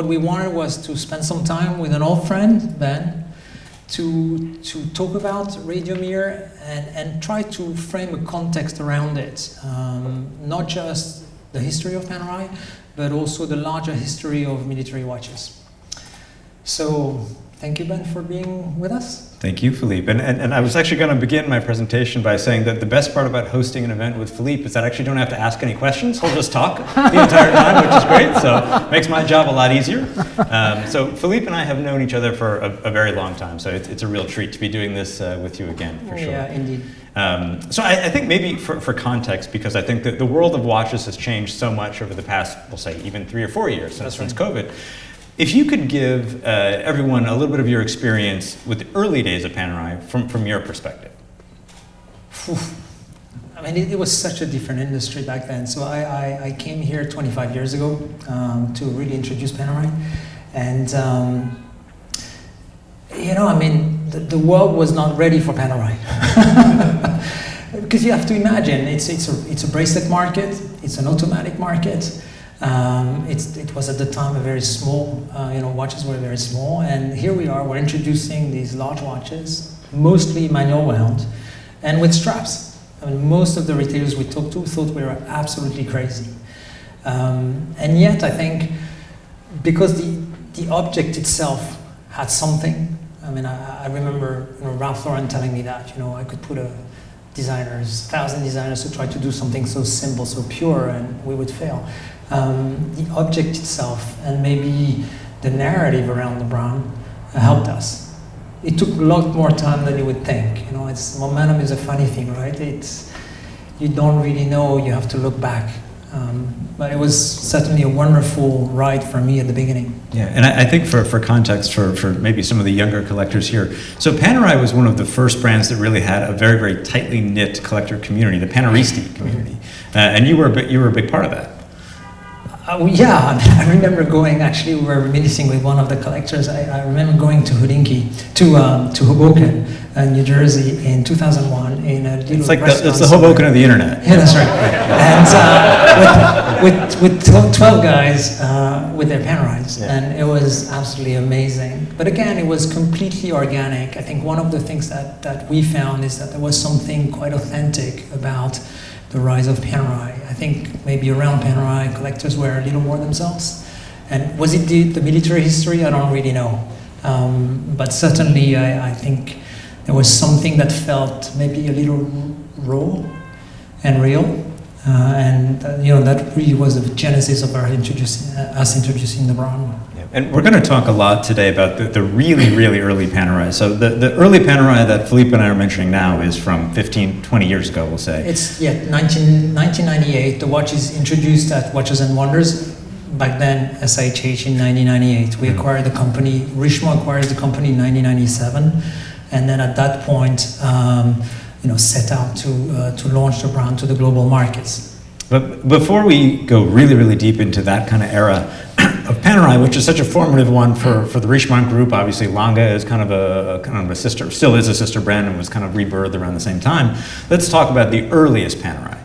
we wanted was to spend some time with an old friend, Ben, to talk about Radiomir and try to frame a context around it. Not just the history of Panerai, but also the larger history of military watches. So, thank you, Ben, for being with us. Thank you, Philippe. And I was actually going to begin my presentation by saying that the best part about hosting an event with Philippe is that I actually don't have to ask any questions. He'll just talk the entire time, which is great. So it makes my job a lot easier. So Philippe and I have known each other for a very long time. So it's a real treat to be doing this with you again, for sure. Yeah, indeed. So I think maybe for context, because I think that the world of watches has changed so much over the past, we'll say, even 3 or 4 years since COVID. If you could give everyone a little bit of your experience with the early days of Panerai from your perspective. I mean, it was such a different industry back then. So I came here 25 years ago to really introduce Panerai. And, you know, I mean, the world was not ready for Panerai. Because you have to imagine, it's a bracelet market, it's an automatic market. It was at the time a very small, watches were very small, and here we are, we're introducing these large watches, mostly manual wound, and with straps. I mean, most of the retailers we talked to thought we were absolutely crazy. And yet, I think, because the object itself had something, I mean, I remember Ralph Lauren telling me that, I could put 1,000 designers who tried to do something so simple, so pure, and we would fail. The object itself and maybe the narrative around the brand helped us. It took a lot more time than you would think. Momentum is a funny thing, right? You don't really know, you have to look back. But it was certainly a wonderful ride for me at the beginning. Yeah, and I think for context, for maybe some of the younger collectors here, so Panerai was one of the first brands that really had a very, very tightly knit collector community, the Paneristi community. And you were a big part of that. Yeah, I remember going, actually we were meeting with one of the collectors. I remember going to Hodinkee, to Hoboken, New Jersey in 2001 in a little restaurant. It's the Hoboken of the internet. Yeah, that's right. And with 12 guys with their Panerais, and it was absolutely amazing. But again, it was completely organic. I think one of the things that we found is that there was something quite authentic about the rise of Panerai. I think maybe around Panerai, collectors were a little more themselves. And was it the military history? I don't really know. But certainly, I think there was something that felt maybe a little raw and real. That really was the genesis of us introducing the brand. And we're going to talk a lot today about the really, really early Panerai. So the early Panerai that Philippe and I are mentioning now is from 15, 20 years ago, we'll say. It's, 1998. The watch is introduced at Watches and Wonders. Back then, SIHH in 1998. We acquired the company, Richemont acquires the company in 1997. And then at that point, set out to launch the brand to the global markets. But before we go really, really deep into that kind of era of Panerai, which is such a formative one for the Richemont group, obviously Lange is kind of a sister, still is a sister brand, and was kind of rebirthed around the same time. Let's talk about the earliest Panerai.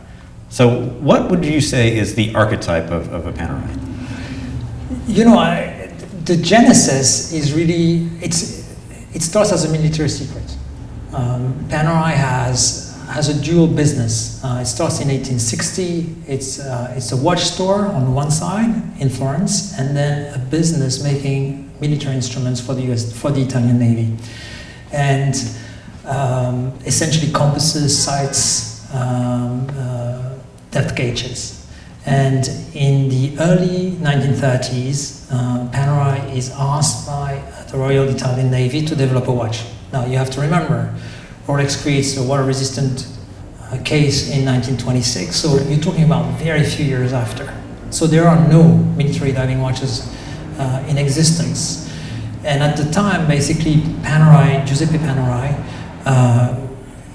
So what would you say is the archetype of a Panerai? The genesis is really, it starts as a military secret. Panerai has a dual business. It starts in 1860. It's a watch store on one side in Florence, and then a business making military instruments for the Italian Navy, and essentially compasses, sights, depth gauges. And in the early 1930s, Panerai is asked by the Royal Italian Navy to develop a watch. Now you have to remember, Rolex creates a water-resistant case in 1926, so you're talking about very few years after. So there are no military diving watches in existence. And at the time, basically, Giuseppe Panerai,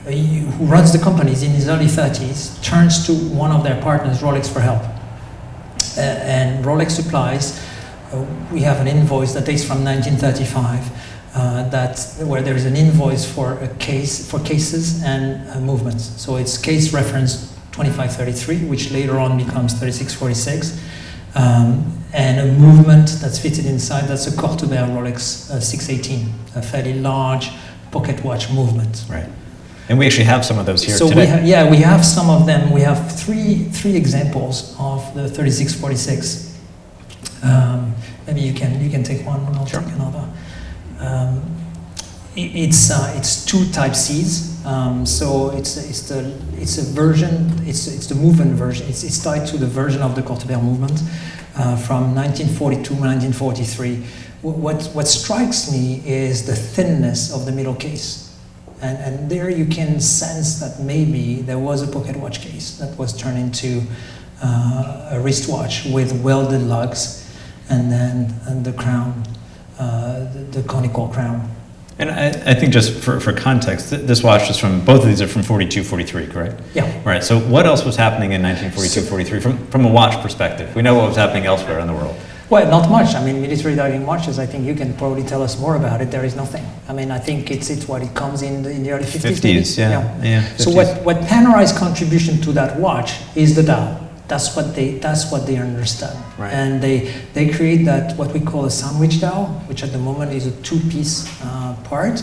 who runs the companies in his early 30s, turns to one of their partners, Rolex, for help. And Rolex supplies, we have an invoice that dates from 1935, where there is an invoice for cases and movements. So it's case reference 2533, which later on becomes 3646. And a movement that's fitted inside, that's a Cortebert Rolex 618, a fairly large pocket watch movement. Right. And we actually have some of those here so today. We have some of them. We have three examples of the 3646. Maybe you can take one and I'll take another. It's two type Cs. So it's the version. It's the movement version. It's tied to the version of the Cortebert movement from 1942 to 1943. What strikes me is the thinness of the middle case. And there you can sense that maybe there was a pocket watch case that was turned into a wristwatch with welded lugs, and then the crown, the conical crown. And I think just for context, this watch is from, both of these are from 42, 43, correct? Yeah. Right, so what else was happening in 1942, 43 from a watch perspective? We know what was happening elsewhere in the world. Well, not much. I mean, military diving watches, I think you can probably tell us more about it. There is nothing. I mean, I think it's what it comes in the early 50s. 50s, yeah. 50s. So what Panerai's contribution to that watch is the dial. That's what they understand. Right. And they create that, what we call a sandwich dial, which at the moment is a two-piece part.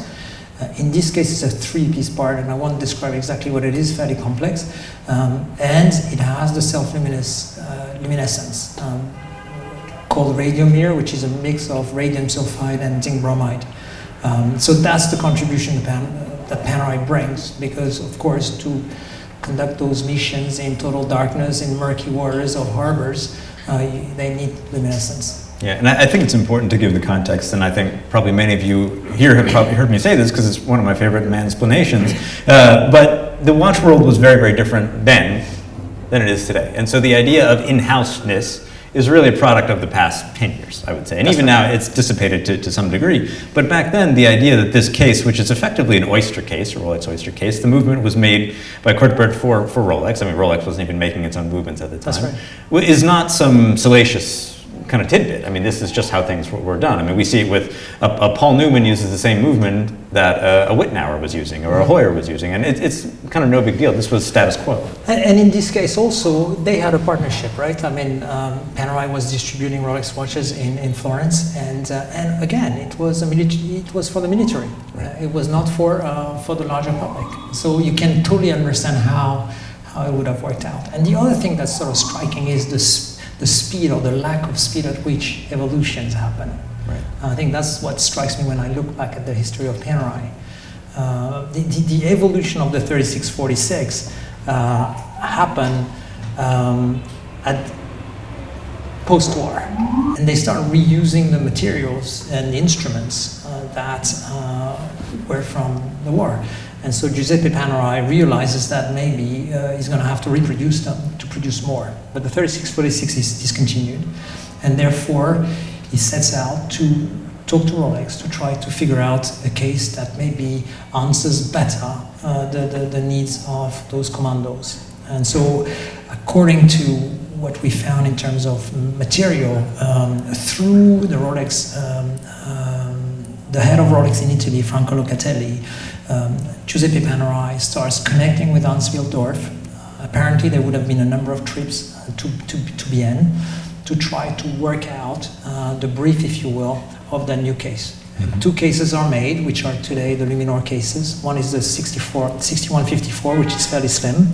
In this case, it's a three-piece part, and I won't describe exactly what it is, fairly complex. And it has the self-luminescence. Called radium mirror, which is a mix of radium sulfide and zinc bromide. So that's the contribution that Panerai brings, because of course to conduct those missions in total darkness in murky waters of harbors, they need luminescence. Yeah, and I think it's important to give the context, and I think probably many of you here have probably heard me say this because it's one of my favorite mansplanations, but the watch world was very, very different then than it is today. And so the idea of in-houseness is really a product of the past 10 years, I would say. And even now, it's dissipated to some degree. But back then, the idea that this case, which is effectively an oyster case, a Rolex oyster case, the movement was made by Cortebert for Rolex. I mean, Rolex wasn't even making its own movements at the time. That's right. Is not some salacious kind of tidbit. I mean, this is just how things were done. I mean, we see it with a Paul Newman uses the same movement that a Wittnauer was using or a Hoyer was using, and it's kind of no big deal. This was status quo. And in this case also, they had a partnership, right? I mean, Panerai was distributing Rolex watches in Florence, and again, it was for the military. It was not for the larger public. So you can totally understand how it would have worked out. And the other thing that's sort of striking is the speed or the lack of speed at which evolutions happen. Right. I think that's what strikes me when I look back at the history of Panerai. The evolution of the 3646 happened at post-war, and they started reusing the materials and the instruments that were from the war. And so Giuseppe Panerai realizes that maybe he's going to have to reproduce them to produce more. But the 3646 is discontinued, and therefore he sets out to talk to Rolex to try to figure out a case that maybe answers better the needs of those commandos. And so, according to what we found in terms of material, through the Rolex, the head of Rolex in Italy, Franco Locatelli, Giuseppe Panerai starts connecting with Hans Wilsdorf. Apparently there would have been a number of trips to Bienne to try to work out the brief, if you will, of the new case. Mm-hmm. Two cases are made, which are today the Luminor cases. One is the 6154, which is fairly slim,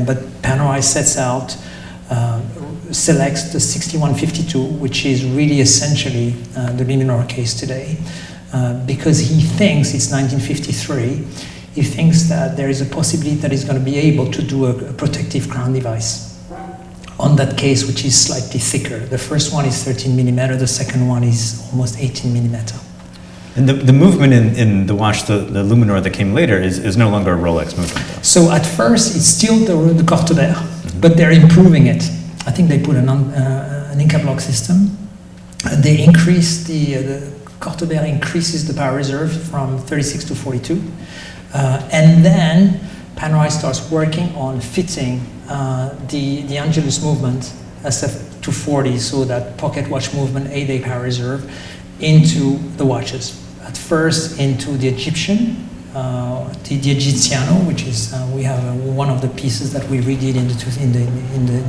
but Panerai sets out, selects the 6152, which is really essentially the Luminor case today. Because he thinks it's 1953, he thinks that there is a possibility that he's going to be able to do a protective crown device on that case, which is slightly thicker. The first one is 13 millimeter, the second one is almost 18 millimeter. And the movement in the watch, the Luminor that came later, is no longer a Rolex movement, though. So at first, it's still the Cortebert, but they're improving it. I think they put an Inca block system. They increase the Cortebert increases the power reserve from 36 to 42. And then Panerai starts working on fitting the Angelus movement SF240, so that pocket watch movement 8-day power reserve, into the watches. At first into the Egyptian the Egiziano, which is we have one of the pieces that we redid in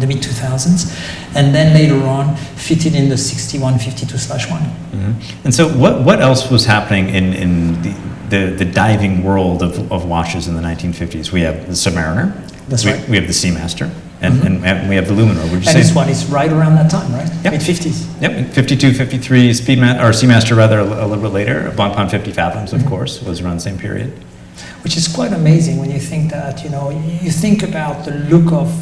the mid 2000s, and then later on fitted in the 6152/1. And so, what else was happening in the diving world of watches in the 1950s? We have the Submariner. That's right. We have the Seamaster. And we have the Luminor. Would you say this one is right around that time, right? Yep. Mid-50s. Yep, 52, 53, Seamaster rather a little bit later. Blancpain 50 Fathoms, of course, was around the same period. Which is quite amazing when you think that, you think about the look of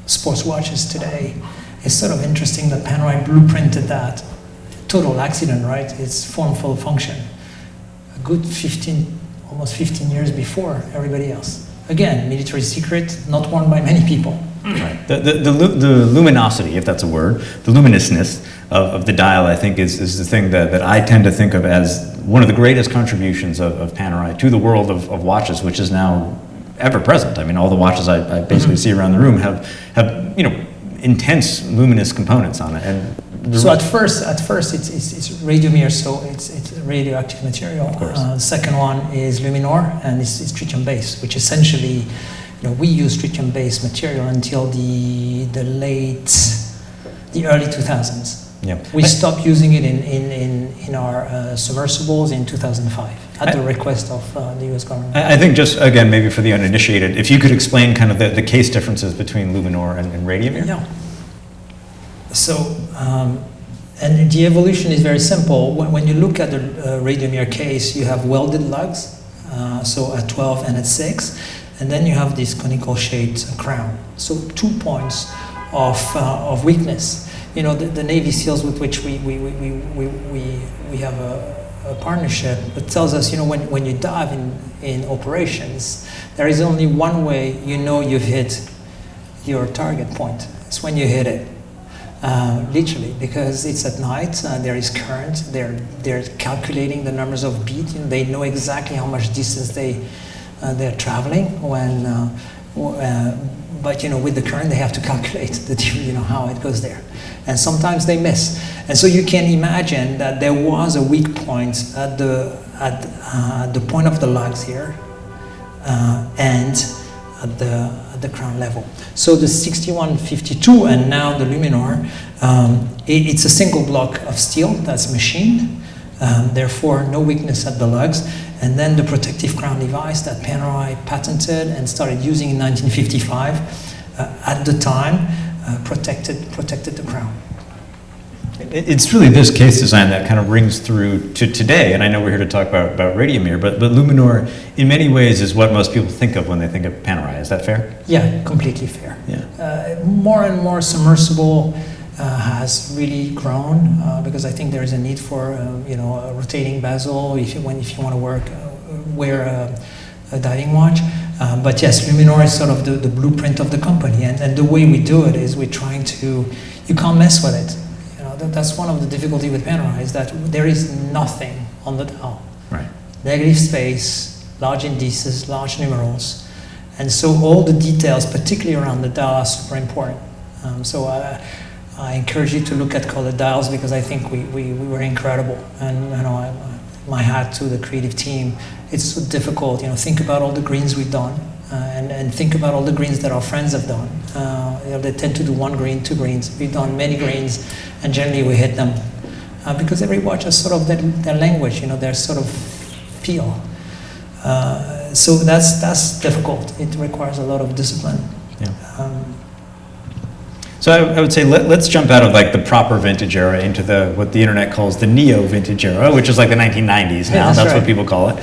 sports watches today. It's sort of interesting that Panerai blueprinted that. Total accident, right? It's form, full function. A good almost 15 years before everybody else. Again, military secret, not worn by many people. Right. The luminosity, if that's a word, the luminousness of the dial, I think, is the thing that I tend to think of as one of the greatest contributions of Panerai to the world of watches, which is now ever present. I mean, all the watches I basically see around the room have intense luminous components on it. And so at first it's radiomere, so it's radioactive material. Of course. The second one is Luminor, and it's tritium base, which essentially, we use tritium base material until the early 2000s. Yep. We stopped using it in our submersibles in 2005 at the request of the U.S. government. I think just, again, maybe for the uninitiated, if you could explain kind of the case differences between Luminor and radiomere. Yeah. So, and the evolution is very simple. When you look at the radiomere case, you have welded lugs, so at 12 and at 6, and then you have this conical shaped crown. So 2 points of weakness. The Navy SEALs with which we have a partnership, it tells us, when you dive in operations, there is only one way you've hit your target point. It's when you hit it. Literally, because it's at night, there is current, they're calculating the numbers of beat, they know exactly how much distance they're traveling but with the current they have to calculate how it goes there, and sometimes they miss, and so you can imagine that there was a weak point at the point of the lugs here, and at the crown level. So the 6152 and now the Luminor, it's a single block of steel that's machined, therefore no weakness at the lugs, and then the protective crown device that Panerai patented and started using in 1955, at the time, protected the crown. It's really this case design that kind of rings through to today, and I know we're here to talk about radiomere, but Luminor in many ways is what most people think of when they think of Panerai. Is that fair? Yeah, completely fair. Yeah. More and more submersible has really grown because I think there is a need for a rotating bezel if you want to wear a diving watch. But yes, Luminor is sort of the blueprint of the company, and the way we do it is we're trying to, you can't mess with it. That's one of the difficulty with Panerai, is that there is nothing on the dial. Right. Negative space, large indices, large numerals, and so all the details, particularly around the dial, are super important. So I encourage you to look at colored dials because I think we were incredible, and my hat to the creative team. It's so difficult, think about all the greens we've done, and think about all the greens that our friends have done. They tend to do 1 green, 2 greens. We've done many greens, and generally we hit them because every watch has sort of their language, their sort of feel. So that's difficult. It requires a lot of discipline. Yeah. So I would say let's jump out of like the proper vintage era into what the internet calls the neo vintage era, which is like the 1990s now. Yeah, that's right. What people call it.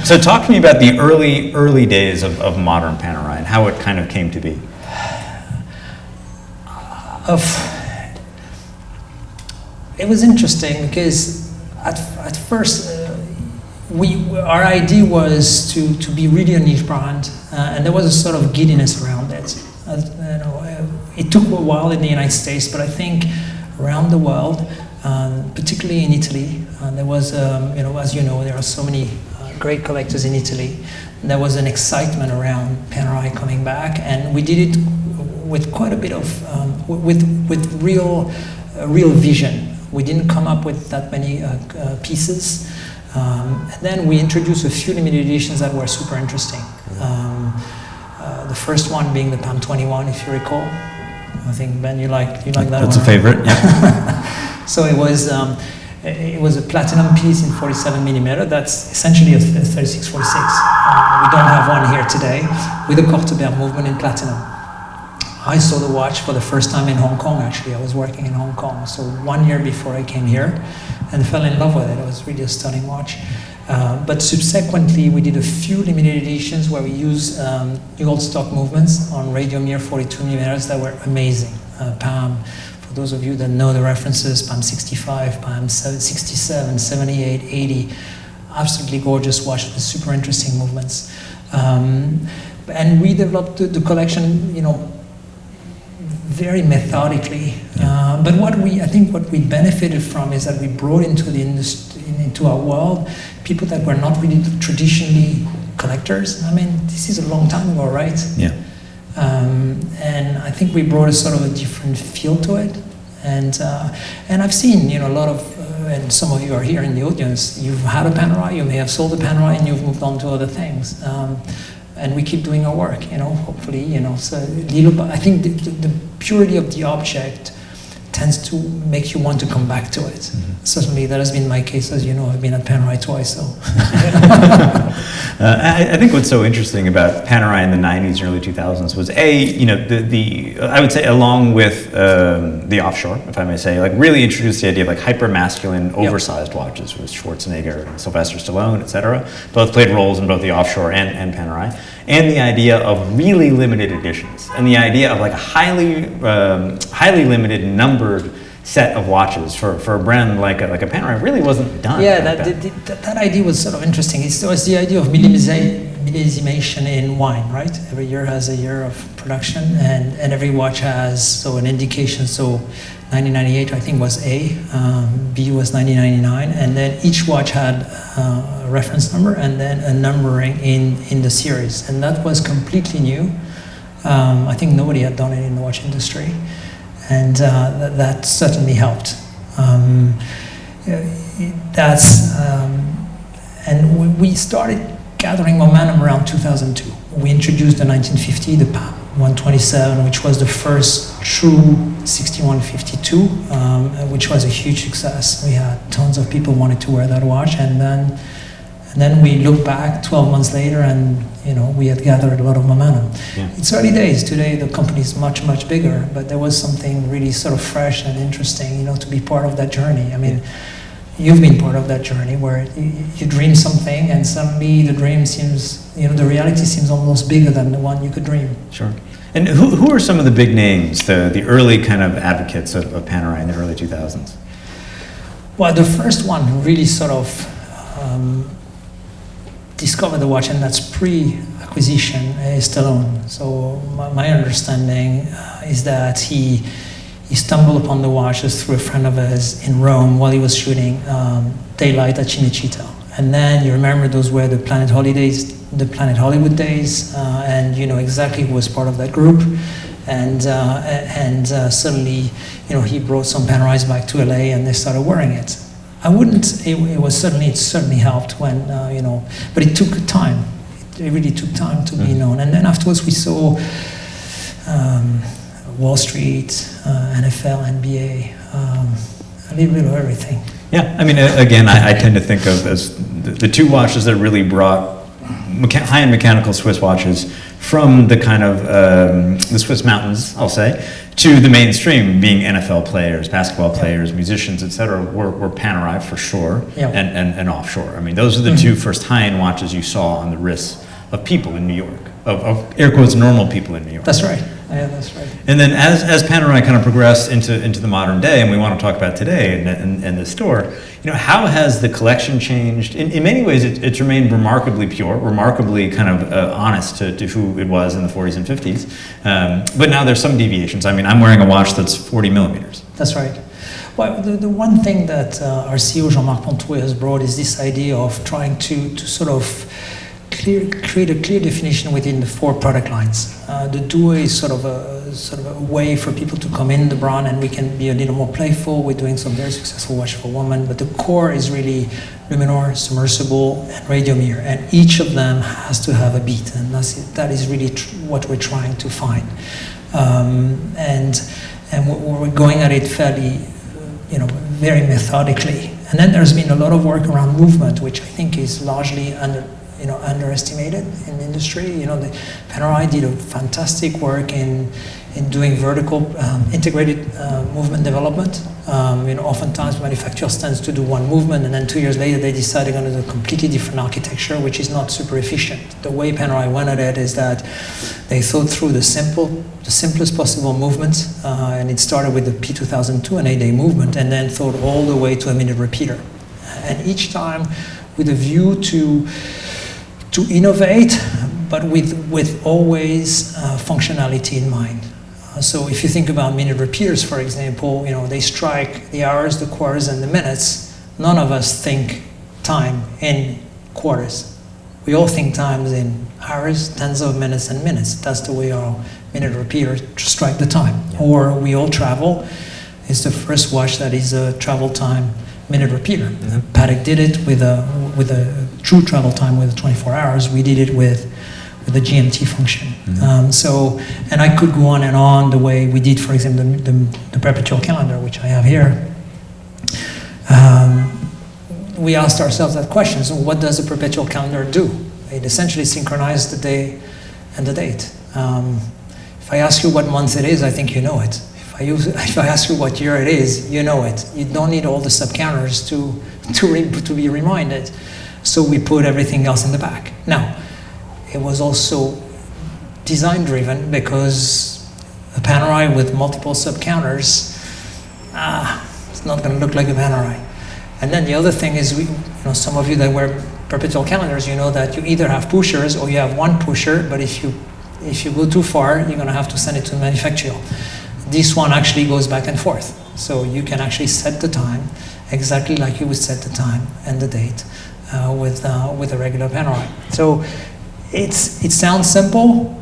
So talk to me about the early days of modern Panerai and how it kind of came to be. It was interesting because at first our idea was to be really a niche brand, and there was a sort of giddiness around it. It took a while in the United States, but I think around the world, particularly in Italy, there was, as you know, there are so many great collectors in Italy. There was an excitement around Panerai coming back, and we did it with quite a bit of, with real vision. We didn't come up with that many pieces. And then we introduced a few limited editions that were super interesting. The first one being the PAM 21, if you recall. I think, Ben, you like that one. That's a favorite, yeah. So it was a platinum piece in 47 millimeter. That's essentially a 3646. We don't have one here today, with a Corteberg movement in platinum. I saw the watch for the first time in Hong Kong, actually. I was working in Hong Kong, so 1 year before I came here, and fell in love with it. It was really a stunning watch. But subsequently, we did a few limited editions where we used new old stock movements on radium near 42 millimeters that were amazing. PAM, for those of you that know the references, PAM 65, PAM 67, 78, 80, absolutely gorgeous watch with super interesting movements. And we developed the collection, very methodically. But I think what we benefited from is that we brought into the industry, into our world, people that were not really traditionally collectors. I mean, this is a long time ago, right? Yeah. And I think we brought a sort of a different feel to it. And I've seen, a lot of, and some of you are here in the audience, you've had a Panerai, you may have sold a Panerai, and you've moved on to other things. And we keep doing our work, hopefully, so I think the purity of the object tends to make you want to come back to it. Mm-hmm. Certainly, that has been my case. As you know, I've been at Panerai twice, so. I think what's so interesting about Panerai in the 90s and early 2000s was I would say, along with the offshore, if I may say, really introduced the idea of hyper-masculine, oversized watches with Schwarzenegger and Sylvester Stallone, etc. Both played roles in both the offshore and Panerai. And the idea of really limited editions, and the idea of a highly limited numbered set of watches for a brand like a Panerai really wasn't done. Yeah, that idea was sort of interesting. It was the idea of minimization in wine, right? Every year has a year of production, and every watch has an indication. So 1998, I think, was A, B was 1999, and then each watch had a reference number and then a numbering in the series, and that was completely new. I think nobody had done it in the watch industry, and that certainly helped. And we started gathering momentum around 2002. We introduced the 1950, the PAM 127, which was the first true 6152, which was a huge success. We had tons of people wanting to wear that watch, and then we look back 12 months later, and we had gathered a lot of momentum. Yeah. It's early days. Today the company is much, much bigger, but there was something really sort of fresh and interesting, to be part of that journey. I mean, you've been part of that journey where you dream something, and suddenly the dream seems, the reality seems almost bigger than the one you could dream. Sure. And who are some of the big names, the early kind of advocates of Panerai in the early 2000s? Well, the first one who really sort of discovered the watch, and that's pre-acquisition, is Stallone. So my understanding is that he stumbled upon the watches through a friend of his in Rome while he was shooting Daylight at Cinecittà. And then you remember those were the Planet Hollywood days, and you know exactly who was part of that group. And suddenly, he brought some Panerais back to LA, and they started wearing it. I wouldn't. It certainly helped when but it took time. It really took time to be known. And then afterwards, we saw Wall Street, NFL, NBA, a little bit of everything. Yeah, I mean, again, I tend to think of as the two watches that really brought high-end mechanical Swiss watches from the kind of the Swiss mountains, I'll say, to the mainstream, being NFL players, basketball players, musicians, etc., were Panerai for sure, and offshore. I mean, those are the two first high-end watches you saw on the wrists of people in New York, of air quotes normal people in New York. That's right. Yeah, that's right. And then as Panerai kind of progressed into the modern day, and we want to talk about today and the store, how has the collection changed? In many ways, it's remained remarkably pure, remarkably kind of honest to who it was in the 40s and 50s. But now there's some deviations. I mean, I'm wearing a watch that's 40 millimeters. That's right. Well, the one thing that our CEO, Jean-Marc Pontois, has brought is this idea of trying to sort of create a clear definition within the four product lines. The Duo is sort of sort of a way for people to come in the brand, and we can be a little more playful. We're doing some very successful watch for women, but the core is really Luminor, submersible, and radio mirror, and each of them has to have a beat, and that is really what we're trying to find. And we're going at it fairly, very methodically. And then there's been a lot of work around movement, which I think is largely underestimated in the industry. The Panerai did a fantastic work in doing vertical integrated movement development. Oftentimes manufacturers tend to do one movement, and then 2 years later they decide they're going to do a completely different architecture, which is not super efficient. The way Panerai went at it is that they thought through the simplest possible movement, and it started with the P2002, an 8-day movement, and then thought all the way to a minute repeater. And each time with a view to innovate, but with always functionality in mind. So if you think about minute repeaters, for example, they strike the hours, the quarters, and the minutes. None of us think time in quarters. We all think times in hours, tens of minutes, and minutes. That's the way our minute repeaters strike the time. Yeah. Or we all travel. It's the first watch that is a travel time minute repeater. Mm-hmm. Patek did it with a true travel time with 24 hours. We did it with the GMT function. Mm-hmm. And I could go on and on the way we did, for example, the perpetual calendar, which I have here. We asked ourselves that question, so what does a perpetual calendar do? It essentially synchronizes the day and the date. If I ask you what month it is, I think you know it. If I ask you what year it is, you know it. You don't need all the sub-counters to be reminded. So we put everything else in the back. Now, it was also design driven because a Panerai with multiple sub-counters, it's not going to look like a Panerai. And then the other thing is, some of you that wear perpetual calendars, you know that you either have pushers or you have one pusher, but if you go too far, you're going to have to send it to the manufacturer. This one actually goes back and forth. So you can actually set the time exactly like you would set the time and the date with a regular Panerai. So it sounds simple,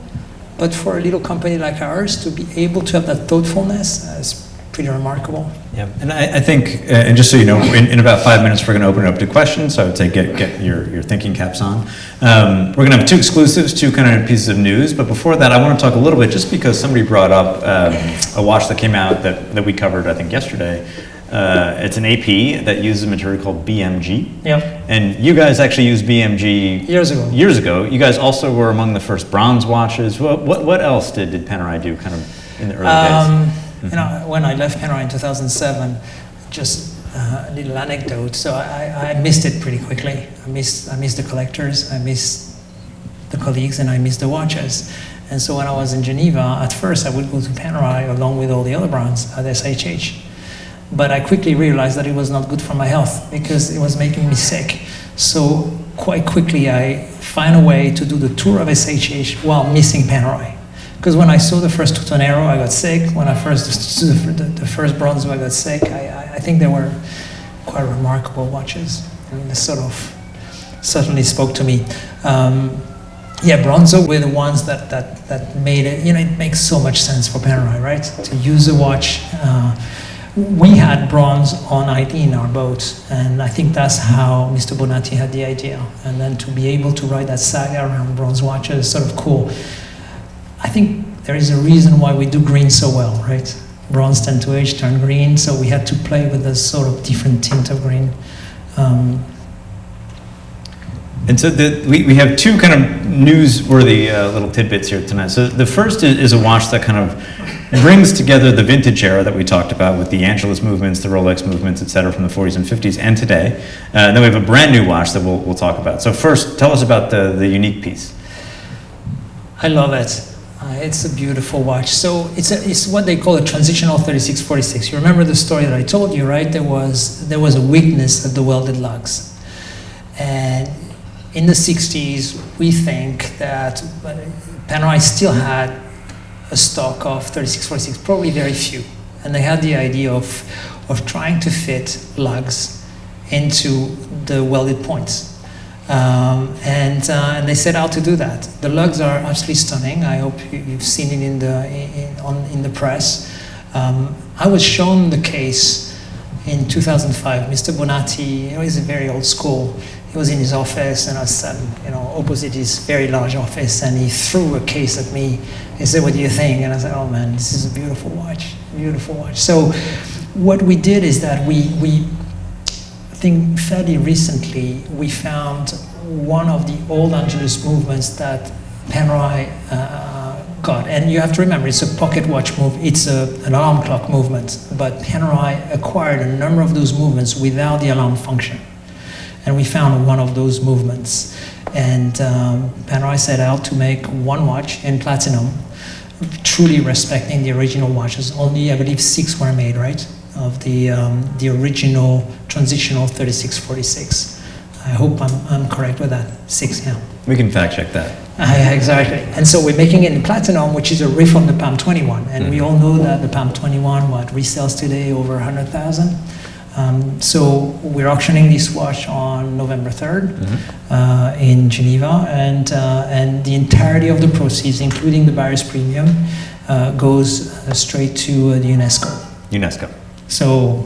but for a little company like ours to be able to have that thoughtfulness is pretty remarkable. Yeah, and I think, and just so you know, in about 5 minutes we're going to open it up to questions. So I would say get your thinking caps on. We're going to have two exclusives, two kind of pieces of news. But before that, I want to talk a little bit, just because somebody brought up a watch that came out that we covered, I think, yesterday. It's an AP that uses a material called BMG. Yep. And you guys actually used BMG years ago. Years ago. You guys also were among the first bronze watches. What else did Panerai do kind of in the early days? When I left Panerai in 2007, just a little anecdote. So I missed it pretty quickly. I missed the collectors, I missed the colleagues, and I missed the watches. And so when I was in Geneva, at first I would go to Panerai along with all the other brands at SHH. But I quickly realized that it was not good for my health because it was making me sick. So quite quickly I find a way to do the tour of SHH while missing Panerai. Because when I saw the first Tutonero, I got sick. When I first saw the first Bronzo, I got sick. I think they were quite remarkable watches. And they sort of certainly spoke to me. Bronzo were the ones that made it. It makes so much sense for Panerai, right? To use a watch. We had bronze on ID in our boat, and I think that's how Mr. Bonatti had the idea. And then to be able to write that saga around bronze watches is sort of cool. I think there is a reason why we do green so well, right? Bronze tend to age, turn green, so we had to play with this sort of different tint of green. And so we have two kind of newsworthy little tidbits here tonight. So the first is a watch that kind of brings together the vintage era that we talked about with the Angelus movements, the Rolex movements, et cetera, from the 40s and 50s and today. And then we have a brand new watch that we'll talk about. So first, tell us about the unique piece. I love it. It's a beautiful watch. So it's what they call a transitional 3646. You remember the story that I told you, right? There was a weakness of the welded lugs. And in the 60s, we think that Panerai still had a stock of 3646, probably very few. And they had the idea of trying to fit lugs into the welded points. And they set out to do that. The lugs are absolutely stunning. I hope you've seen it in the press. I was shown the case in 2005. Mr. Bonatti, he's a very old school. He was in his office, and I was sat, opposite his very large office, and he threw a case at me. He said, "What do you think?" And I said, "Oh man, this is a beautiful watch, beautiful watch." So, what we did is that we I think fairly recently we found one of the old Angelus movements that Panerai got, and you have to remember it's a pocket watch move. It's an alarm clock movement, but Panerai acquired a number of those movements without the alarm function. And we found one of those movements. And Panerai set out to make one watch in platinum, truly respecting the original watches. Only, I believe, 6 were made, right? Of the original transitional 3646. I hope I'm correct with that. 6, yeah. We can fact check that. Exactly. And so we're making it in platinum, which is a riff on the Palm 21. And we all know that the Palm 21, resells today over 100,000. So we're auctioning this watch on November 3rd in Geneva, and the entirety of the proceeds, including the buyer's premium, goes straight to the UNESCO. So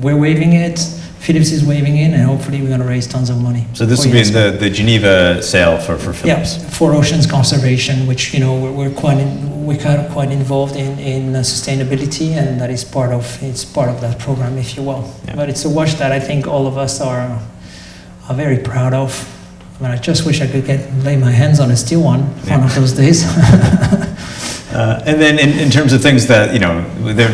we're waiving it. Philips is waving in, and hopefully we're going to raise tons of money. So this will be in the Geneva sale for Philips. Yes, for oceans conservation, which we're quite involved in sustainability, and that is part of that program, if you will. Yeah. But it's a watch that I think all of us are very proud of. I mean, I just wish I could lay my hands on a steel one of those days. And then in terms of things that,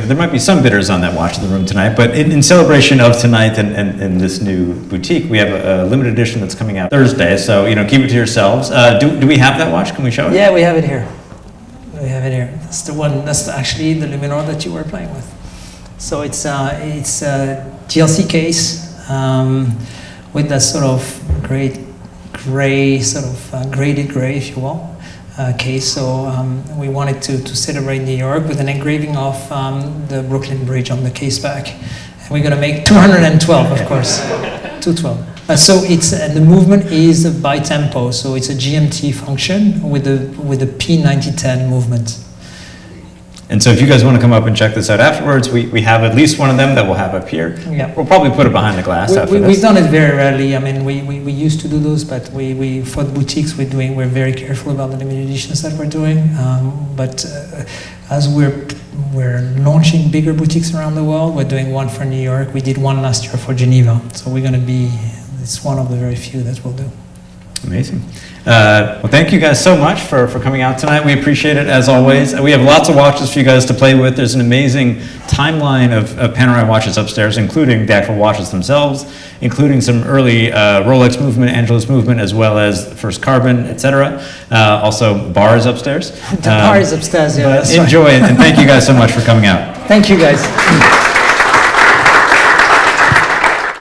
there might be some bidders on that watch in the room tonight, but in celebration of tonight and this new boutique, we have a limited edition that's coming out Thursday, so, keep it to yourselves. Do we have that watch? Can we show it? Yeah, we have it here. That's the one, that's actually the Luminor that you were playing with. So it's a GLC case with that sort of graded gray, if you will. Case. So we wanted to celebrate New York with an engraving of the Brooklyn Bridge on the case back. And we're going to make 212, of course. 212. So the movement is by tempo. So it's a GMT function with the P9010 movement. And so if you guys want to come up and check this out afterwards, we have at least one of them that we'll have up here. Yeah. We'll probably put it behind the glass after this. We've done it very rarely. I mean, we used to do those, but we for the boutiques we're very careful about the limited editions that we're doing. But as we're launching bigger boutiques around the world, we're doing one for New York. We did one last year for Geneva. So it's one of the very few that we'll do. Amazing. Well, thank you guys so much for coming out tonight. We appreciate it, as always. We have lots of watches for you guys to play with. There's an amazing timeline of Panerai watches upstairs, including the actual watches themselves, including some early Rolex movement, Angelus movement, as well as first carbon, etc. Also, bars upstairs. The bar is upstairs, yeah. Enjoy it, and thank you guys so much for coming out. Thank you, guys.